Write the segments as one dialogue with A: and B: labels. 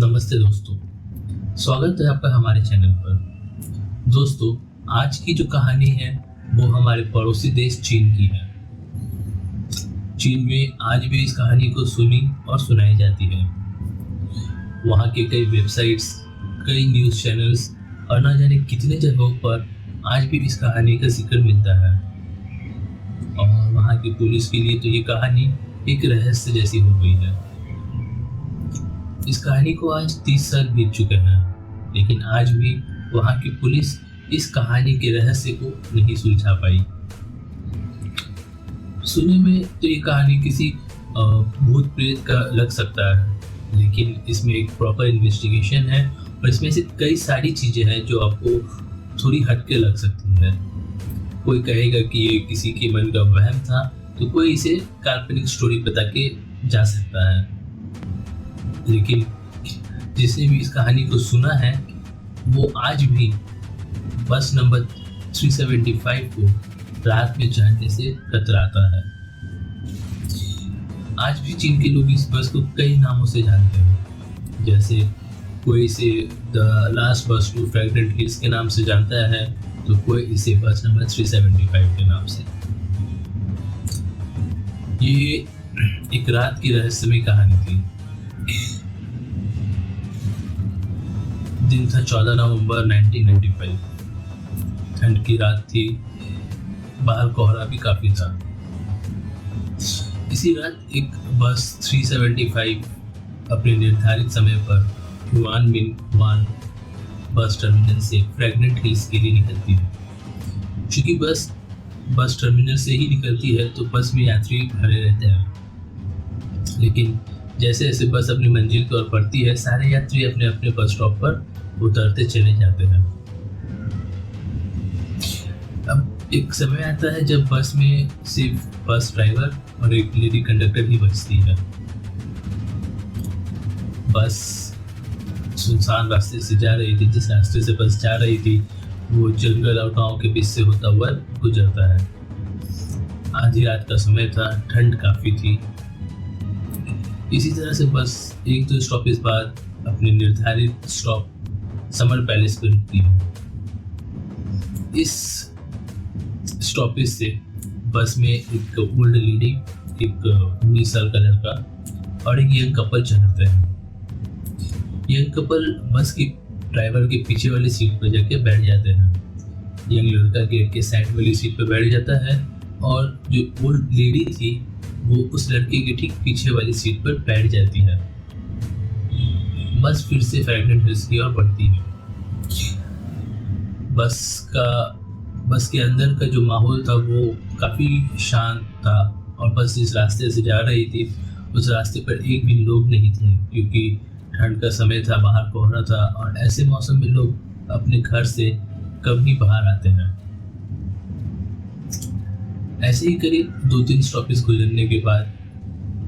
A: नमस्ते दोस्तों, स्वागत है आपका हमारे चैनल पर। दोस्तों, आज की जो कहानी है वो हमारे पड़ोसी देश चीन की है। चीन में आज भी इस कहानी को सुनी और सुनाई जाती है। वहाँ के कई वेबसाइट्स, कई न्यूज़ चैनल्स और न जाने कितने जगहों पर आज भी इस कहानी का जिक्र मिलता है। और वहाँ की पुलिस के लिए तो ये कहानी एक रहस्य जैसी हो गई है। इस कहानी को आज 30 साल बीत चुके हैं, लेकिन आज भी वहाँ की पुलिस इस कहानी के रहस्य को नहीं सुलझा पाई। सुनने में तो ये कहानी किसी भूत प्रेत का लग सकता है, लेकिन इसमें एक प्रॉपर इन्वेस्टिगेशन है और इसमें से कई सारी चीजें हैं जो आपको थोड़ी हटके लग सकती है। कोई कहेगा कि ये किसी के मन का वहम था, तो कोई इसे काल्पनिक स्टोरी बता के जा सकता है। लेकिन जिसने भी इस कहानी को सुना है वो आज भी बस नंबर 375 को रात में चढ़ने से कतराता है। आज भी चीन के लोग इस बस को कई नामों से जानते हैं, जैसे कोई इसे द लास्ट बस टू फ्रैग्रेंट हिल्स के नाम से जानता है, तो कोई इसे बस नंबर 375 के नाम से। ये एक रात की रहस्यमय कहानी थी। दिन था 14 नवंबर 1995। ठंड की रात थी, बाहर कोहरा भी काफी था। इसी रात एक बस 375 अपने निर्धारित समय पर हुआन मिन हुआन बस टर्मिनल से फ्रैग्रेंट हिल्स के लिए निकलती है। क्योंकि बस टर्मिनल से ही निकलती है तो बस में यात्री भरे रहते हैं। लेकिन जैसे जैसे बस अपनी मंजिल की ओर बढ़ती है, सारे यात्री अपने अपने बस स्टॉप पर उतरते चले जाते हैं। अब एक समय आता है जब बस में सिर्फ बस ड्राइवर और एक लेडी कंडक्टर ही बचती है। बस सुनसान रास्ते से जा रही थी। जिस रास्ते से बस जा रही थी वो जंगल और गांव के बीच से होता हुआ गुजरता है। आधी रात का समय था, ठंड काफी थी। इसी तरह से बस एक दो स्टॉपेज बाद अपने निर्धारित स्टॉप समर पैलेस पर रुकती है। इस स्टॉपेज से बस में एक ओल्ड लेडी, एक 19 साल का लड़का और एक यंग कपल चढ़ते हैं। यंग कपल बस की ड्राइवर के पीछे वाली सीट पर जाके बैठ जाते हैं। यंग लड़का गेट के साइड वाली सीट पर बैठ जाता है और जो ओल्ड लेडी थी वो उस लड़के के ठीक पीछे वाली सीट पर बैठ जाती है। बस फिर से फ्रैग्रेंट हिल्स की ओर बढ़ती है। बस के अंदर का जो माहौल था वो काफी शांत था और बस जिस रास्ते से जा रही थी उस रास्ते पर एक भी लोग नहीं थे, क्योंकि ठंड का समय था, बाहर कोहरा था और ऐसे मौसम में लोग अपने घर से कम ही बाहर आते हैं। ऐसे ही करीब 2-3 स्टॉपेज गुजरने के बाद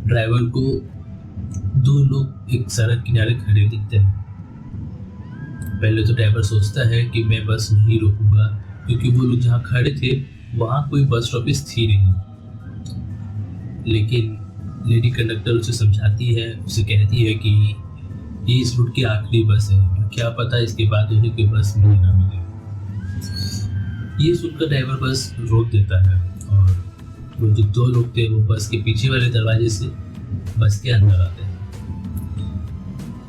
A: ड्राइवर को दो लोग एक सड़क किनारे खड़े दिखते हैं। पहले तो ड्राइवर सोचता है कि मैं बस नहीं रोकूंगा, क्योंकि वो लोग जहाँ खड़े थे वहाँ कोई बस स्टॉपेज थी नहीं। लेकिन लेडी कंडक्टर उसे समझाती है, उसे कहती है कि ये इस रूट की आखिरी बस है, क्या पता इसके बाद उन्हें कोई बस मिले ना मिले। ये सुनकर ड्राइवर बस रोक देता है और वो जो दो लोग थे वो बस के पीछे वाले दरवाजे से बस के अंदर आते हैं।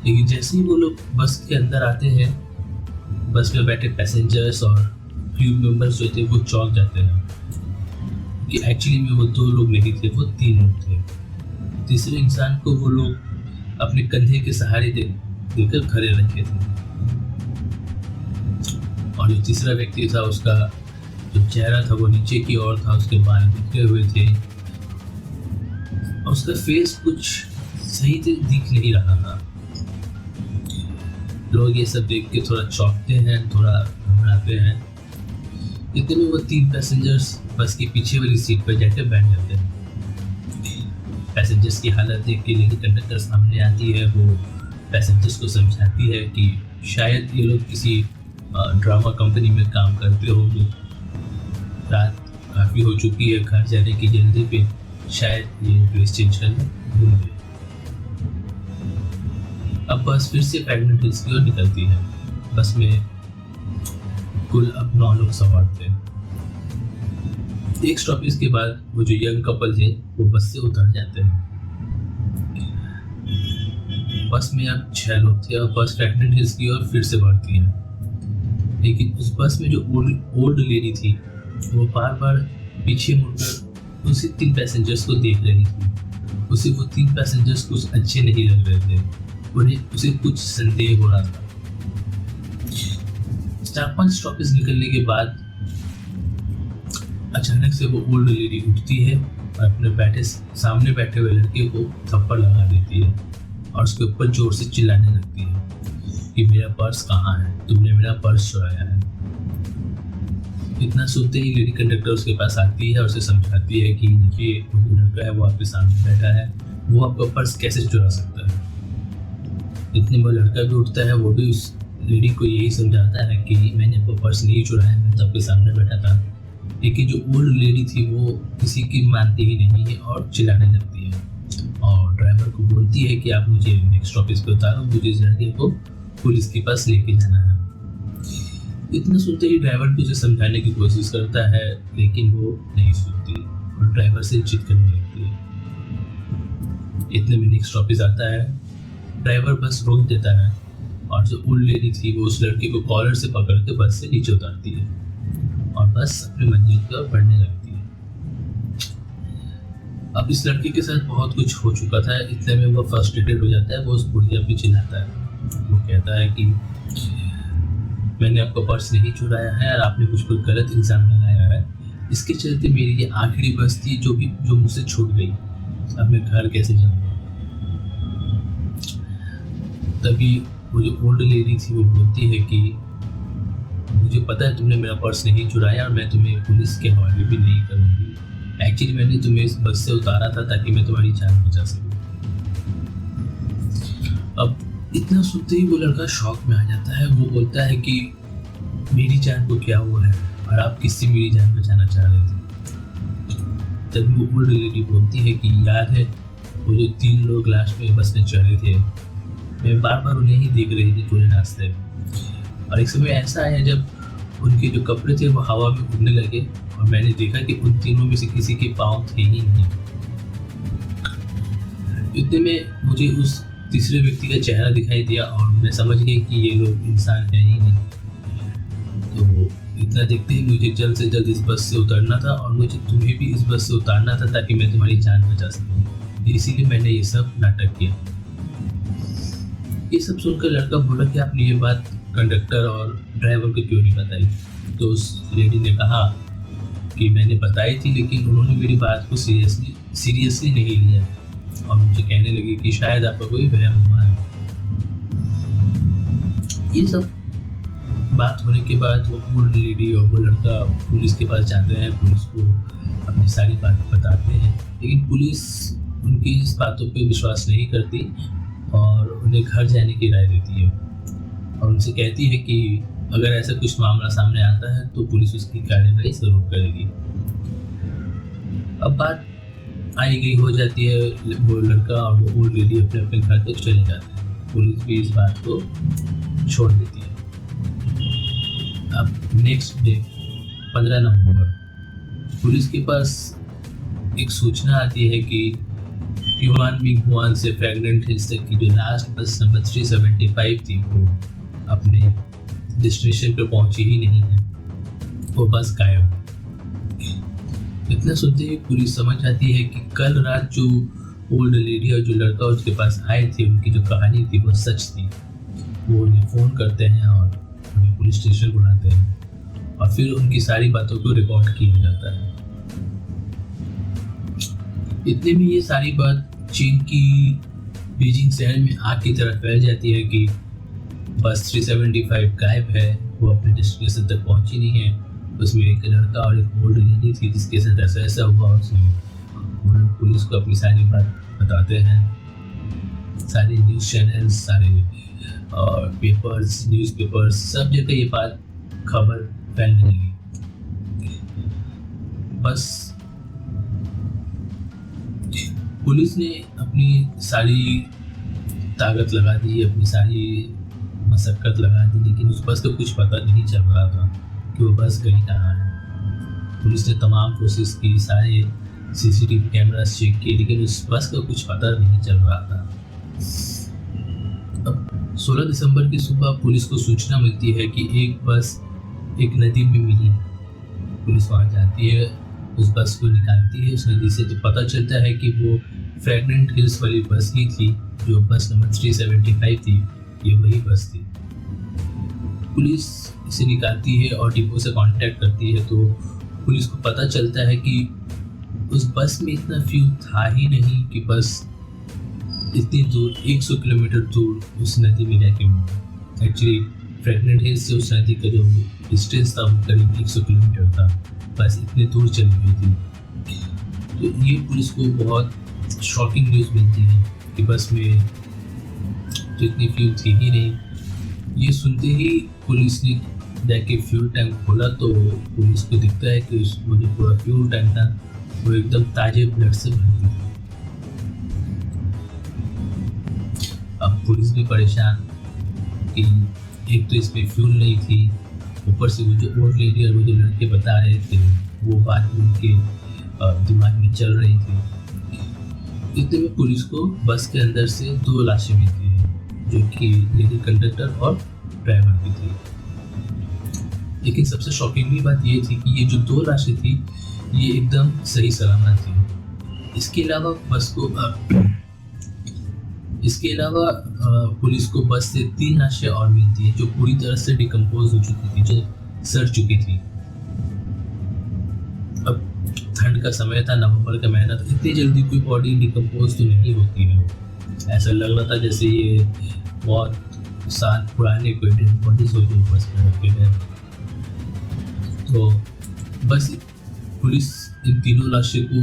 A: लेकिन जैसे ही वो लोग बस के अंदर आते हैं, बस में बैठे पैसेंजर्स और क्रू मेंबर्स जो थे वो चौंक जाते हैं कि एक्चुअली में वो दो लोग नहीं थे, वो 3 लोग थे। तीसरे इंसान को वो लोग अपने कंधे के सहारे देकर खड़े रखे थे और जो तीसरा व्यक्ति था उसका जो चेहरा था वो नीचे की ओर था, उसके बाल बिखरे हुए थे और उसका फेस कुछ सही से दिख नहीं रहा था। लोग ये सब देख के थोड़ा चौंकते हैं, थोड़ा घबराते हैं। इतने में वो 3 पैसेंजर्स बस की पीछे वाली सीट पर जाकर बैठ जाते हैं। पैसेंजर्स की हालत देख के लेडी कंडक्टर सामने आती है। वो पैसेंजर्स को समझाती है कि शायद ये लोग किसी ड्रामा कंपनी में काम करते होंगे। रात काफ़ी हो चुकी है, घर जाने की जल्दी पे शायद ये ड्रेस चेंज करना भूल गए। अब बस फिर से प्रेग्नेंट हिल्स की ओर निकलती है। बस में कुल अब 9 लोग सवार थे। एक स्टॉपेज के बाद वो जो यंग कपल थे वो बस से उतर जाते हैं। बस में अब 6 लोग थे और बस प्रेग्नेंट हिल्स की ओर फिर से बढ़ती है। लेकिन उस बस में जो ओल्ड लेडी थी वो बार बार पीछे मुड़कर उसी 3 पैसेंजर्स को देख रही थी। उसे वो 3 पैसेंजर्स कुछ अच्छे नहीं लग रहे थे। उसे कुछ संदेह हो रहा था। 4-5 स्टॉपेज निकलने के बाद अचानक से वो ओल्ड लेडी उठती है और अपने सामने बैठे हुए लड़के को थप्पड़ लगा देती है और उसके ऊपर जोर से चिल्लाने लगती है कि मेरा पर्स कहाँ है, तुमने मेरा पर्स चुराया है। इतना सुनते ही लेडी कंडक्टर उसके पास आती है और उसे समझाती है कि ये जो लड़का है वो आपके सामने बैठा है, वो आपका पर्स कैसे चुरा सकता है। इतने में लड़का भी उठता है, वो भी उस लेडी को यही समझाता है कि मैंने आपका पर्स नहीं चुराया, मैं तो आपके सामने बैठा था। लेकिन जो ओल्ड लेडी थी वो किसी की मानती ही नहीं है और चिल्लाने लगती है और ड्राइवर को बोलती है कि आप मुझे नेक्स्ट स्टॉपेज पे उतारो, मुझे इस लड़के को पुलिस के पास लेके जाना है। इतना सुनते ही ड्राइवर भी उसे समझाने की कोशिश करता है, लेकिन वो नहीं सुनती और ड्राइवर से जिद करने लगती है। इतने में नेक्स्ट स्टॉपेज आता है। ड्राइवर बस रोक देता है और जो ओल्ड लेडी थी वो उस लड़के को कॉलर से पकड़ के बस से नीचे उतारती है और बस अपनी मंजिल की ओर बढ़ने लगती है। अब इस लड़के के साथ बहुत कुछ हो चुका था। इतने में वो फ्रस्ट्रेटेड हो जाता है। वो उस बुढ़िया पे चिल्लाता है। वो कहता है कि मैंने आपका पर्स नहीं चुराया है और आपने मुझ पर गलत इल्ज़ाम लगाया है। इसके चलते मेरी ये आखिरी बस थी जो मुझसे छूट गई। अब मैं घर कैसे जाऊँगा। तभी वो जो ओल्ड लेडी थी वो बोलती है कि मुझे पता है तुमने मेरा पर्स नहीं चुराया और मैं तुम्हें पुलिस के हवाले भी नहीं करूँगी। एक्चुअली मैंने तुम्हें इस बस से उतारा था ताकि मैं तुम्हारी जान बचा सकूँ। अब इतना सुनते ही वो लड़का शॉक में आ जाता है। वो बोलता है कि मेरी जान को क्या हुआ है और आप किससे मेरी जान बचाना चाह रहे थे। तभी वो ओल्ड लेडी बोलती है कि याद है वो जो 3 लोग लास्ट में बस में चढ़े थे, मैं बार बार उन्हें ही देख रही थी पूरे रास्ते में। और एक समय ऐसा आया जब उनके जो कपड़े थे वो हवा में उड़ने लगे और मैंने देखा कि उन तीनों में से किसी के पाँव थे ही नहीं। इतने में मुझे उस तीसरे व्यक्ति का चेहरा दिखाई दिया और मैं समझ गई कि ये लोग इंसान है ही नहीं। तो इतना देखते ही मुझे जल्द से जल्द इस बस से उतरना था और मुझे तुम्हें भी इस बस से उतारना था ताकि मैं तुम्हारी जान बचा सकूं। इसीलिए मैंने ये सब नाटक किया। ये सब सुनकर लड़का बोला कि आपने ये बात कंडक्टर और ड्राइवर को क्यों नहीं बताई। तो उस लेडी ने कहा कि मैंने बताई थी लेकिन उन्होंने मेरी बात को सीरियसली नहीं लिया और मुझे कहने लगी कि शायद आपका कोई वहम हुआ है। ये सब बात होने के बाद वो ओल्ड लेडी और वो लड़का पुलिस के पास जाते हैं। पुलिस को अपनी सारी बात बताते हैं लेकिन पुलिस उनकी इस बातों पे विश्वास नहीं करती और उन्हें घर जाने की राय देती है और उनसे कहती है कि अगर ऐसा कुछ मामला सामने आता है तो पुलिस उसकी कार्रवाई जरूर करेगी। अब बात आई गई हो जाती है। वो लड़का और वो ओल्ड लेडी अपने अपने घर तक चले जाते हैं। पुलिस भी इस बात को छोड़ देती है। अब नेक्स्ट डे 15 नवंबर पुलिस के पास एक सूचना आती है कि युवान मिंग हुआन से प्रेग्नेंट हिल्स तक की जो लास्ट बस नंबर 375 थी वो अपने डेस्टिनेशन पर पहुंची ही नहीं है। वो बस गायब। इतना सुनते ही पुलिस समझ जाती है कि कल रात जो ओल्ड लेडी और जो लड़का उसके पास आए थे उनकी जो कहानी थी वो सच थी। वो उन्हें फ़ोन करते हैं और उन्हें पुलिस स्टेशन बुलाते हैं और फिर उनकी सारी बातों को रिकॉर्ड किया जाता है। इतने में ये सारी बात चीन की बीजिंग शहर में आग की तरह फैल जाती है कि बस 375 गायब है, वो अपने डेस्टिनेशन तक पहुंची नहीं है। उसमें एक लड़का और एक ओल्ड लेडी थी जिसके साथ ऐसा ऐसा हुआ। उसमें वो लोग पुलिस को अपनी सारी बात बताते हैं। सारे न्यूज़ चैनल्स, सारे न्यूज़पेपर्स सब जगह ये बात खबर फैलने लगी। बस पुलिस ने अपनी सारी ताकत लगा दी, अपनी सारी मशक्क़त लगा दी, लेकिन उस बस को कुछ पता नहीं चल रहा था कि वो बस गई कहाँ है। पुलिस ने तमाम कोशिश की, सारे सीसीटीवी कैमरास चेक किए, लेकिन उस बस का कुछ पता नहीं चल रहा था। अब 16 दिसंबर की सुबह पुलिस को सूचना मिलती है कि एक बस एक नदी में मिली है। पुलिस वहाँ जाती है, उस बस को निकालती है उस नदी से, तो पता चलता है कि वो फ्रैग्नेंट हिल्स वाली बस ही थी, जो बस नंबर 375 थी, ये वही बस थी। पुलिस इसे निकालती है और डिपो से कांटेक्ट करती है, तो पुलिस को पता चलता है कि उस बस में इतना फ्यूल था ही नहीं कि बस इतनी दूर 100 किलोमीटर दूर उस नदी में जाके मिला। एक्चुअली फ्रैग्नेंट हिल्स से उस नदी का जो डिस्टेंस था वो करीब 100 किलोमीटर था, बस इतनी दूर चली गई थी। तो ये पुलिस को बहुत शॉकिंग न्यूज़ मिलती है कि बस में तो इतनी फ्यूल थी ही नहीं। ये सुनते ही पुलिस ने जाके फ्यूल टैंक खोला, तो पुलिस को दिखता है कि वो जो पूरा फ्यूल टैंक था वो एकदम ताजे ब्लड से भरी थी। अब पुलिस भी परेशान कि एक तो इसमें फ्यूल नहीं थी, ऊपर से वो जो ओल्ड लेडी और वो जो लड़के बता रहे थे वो बात उनके दिमाग में चल रही थी। इतने में पुलिस को बस के अंदर से 2 लाशें मिलती हैं, जो कि लेडी कंडक्टर और ड्राइवर की थी। लेकिन सबसे शॉकिंग बात ये थी कि ये जो 2 लाशें थी ये एकदम सही सलामत थी। इसके अलावा पुलिस को बस से 3 लाशें और मिलती हैं, जो पूरी तरह से डिकम्पोज हो चुकी थी, जो सड़ चुकी थी। अब ठंड का समय था, नवंबर का महीना था, इतनी जल्दी कोई बॉडी डिकम्पोज तो नहीं होती है। ऐसा लग रहा था जैसे ये बहुत साल पुराने कोई डेड बॉडीज हो जो बस में रखे गए। तो बस पुलिस इन तीनों लाशों को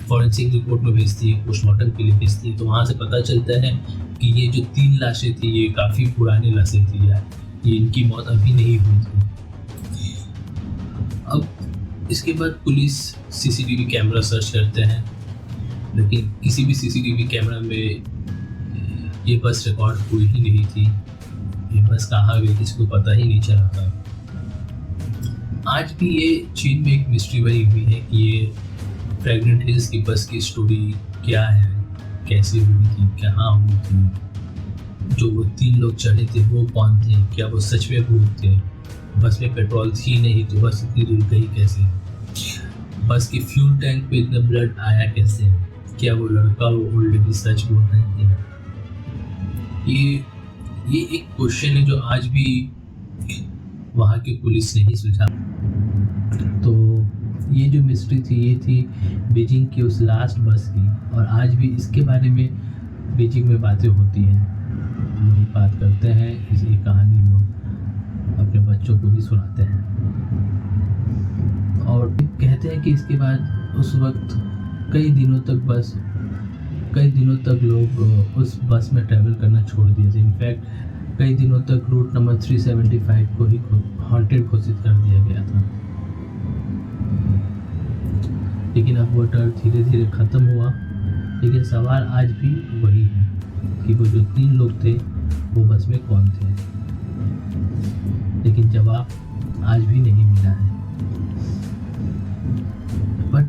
A: फॉरेंसिक रिपोर्ट में भेजती है, पोस्टमार्टम के लिए भेजती है। तो वहाँ से पता चलता है कि ये जो 3 लाशें थी ये काफ़ी पुरानी लाशें थी यार, ये इनकी मौत अभी नहीं हुई थी। अब इसके बाद पुलिस सीसीटीवी कैमरा सर्च करते हैं, लेकिन किसी भी सीसीटीवी कैमरा में ये बस रिकॉर्ड हुई ही नहीं थी। ये बस कहाँ गई किसी को पता ही नहीं चला था। आज भी ये चीन में एक मिस्ट्री बनी हुई है कि ये फ्रैग्नेंट हिल्स की बस की स्टोरी क्या है, कैसे हुई थी, कहाँ हुई थी, जो वो 3 लोग चढ़े थे वो कौन थे, क्या वो सच में भूत थे, बस में पेट्रोल थी नहीं तो बस इतनी दूर गई कैसे, बस के फ्यूल टैंक पे इतना ब्लड आया कैसे, क्या वो लड़का वो ओल्ड लेडी सच बोल रहे थे। ये एक क्वेश्चन है जो आज भी वहाँ की पुलिस ने ही सुलझा। तो ये जो मिस्ट्री थी ये थी बीजिंग की उस लास्ट बस की, और आज भी इसके बारे में बीजिंग में बातें होती हैं, लोग बात करते हैं, इसी कहानी लोग अपने बच्चों को भी सुनाते हैं। और कहते हैं कि इसके बाद उस वक्त कई दिनों तक लोग उस बस में ट्रैवल करना छोड़ दिए थे। इनफैक्ट कई दिनों तक रूट नंबर 375 को ही हॉन्टेड घोषित कर दिया गया था। लेकिन अब वो डर धीरे धीरे ख़त्म हुआ, लेकिन सवाल आज भी वही है कि वो जो 3 लोग थे वो बस में कौन थे, लेकिन जवाब आज भी नहीं मिला है। बट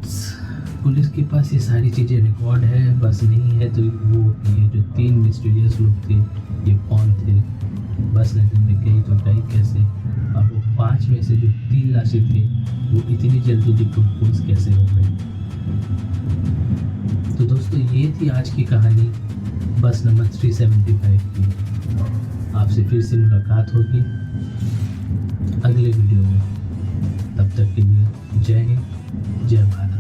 A: पुलिस के पास ये सारी चीज़ें रिकॉर्ड है, बस नहीं है तो वो ये जो 3 मिस्टीरियस लोग थे ये कौन थे, बस नदी में गई तो गई कैसे, अब वो 5 में से जो 3 लाशें थी वो इतनी जल्दी डिकम्पोज कैसे हो गई। तो दोस्तों ये थी आज की कहानी बस नंबर 375 की। आपसे फिर से मुलाकात होगी अगले वीडियो में। तब तक के लिए जय हिंद, जय भारत।